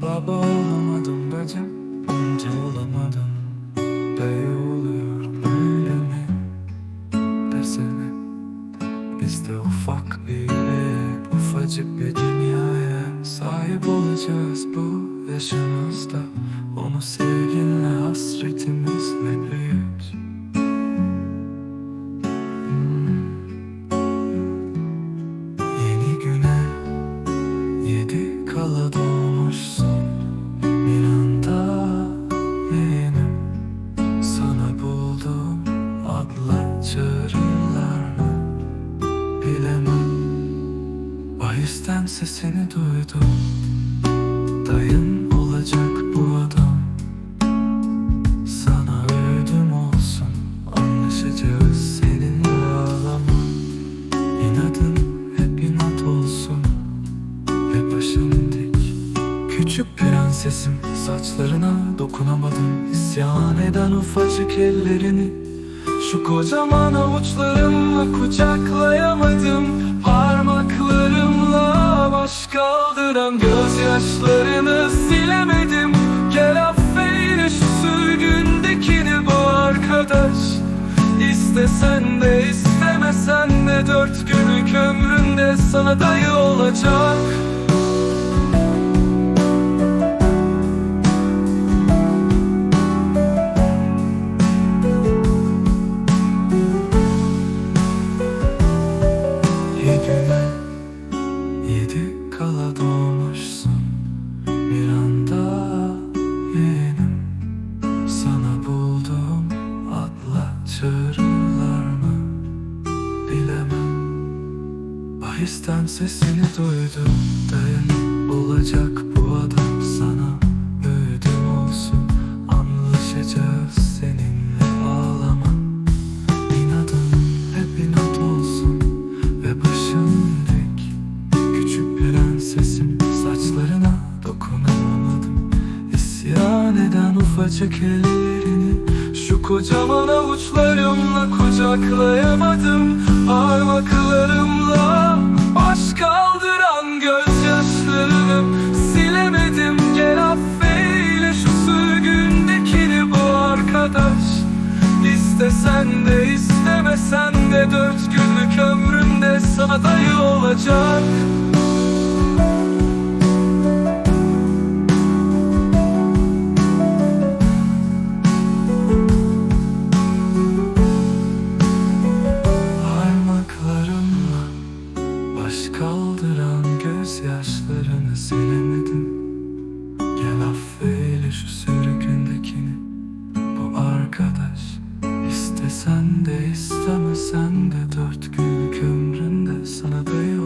Baba olamadım bacım, amca olamadım. Bey oluyorum öyle mi desene. Biz de ufak bir ufacık bir dünyaya sahip olacağız bu yaşımızda. Onu sevginle hasretimizle büyüt. Yeni güne 7 kala doğmuşsun. Bir anda yeğenim, sana buldum adla çağırırlar mı bilemem. Bahisten sesini duydum, dayın olacak bu adam. Sana öğüdüm olsun, anlaşacağız seninle, ağlama. İnadın hep inat olsun ve başın dik. Küçük prensesim, saçlarına dokunamadım. İsyan eden ufacık ellerini şu kocaman avuçlarımla kucaklayamadım. Parmaklarımla baş kaldıran gözyaşlarını silemedim. Gel affeyle şu sürgündekini bu arkadaş. İstesen de istemesen de 4 günlük ömründe sana dayı olacak. Yedime 7 kala doğmuşsun. Bir anda yeğenim, sana buldum adla çağırırlar mı bilemem. Bahisten sesini duydum, dayın olacak bu adam. Sana öğüdüm olsun, anlaşacağız seninle, ağlama. İnadın hep inat olsun ve başın dik. Küçük prensesim, saçlarına dokunamadım. İsyan eden ufacık ellerini şu kocaman avuçlarımla kucaklayamadım. Parmaklarımla baş kaldıran gözyaşlarını silemedim. Gel affeyle şu sürgündekini bu arkadaş. İstesen de istemesen de 4 günlük ömrümde sana dayı olacak. Parmaklarımla baş kaldıran gözyaşlarını silemedim. Gel affeyle şu sürgündekini bu arkadaş. İstesen de istemesen de 4 günlük ömründe sana dayı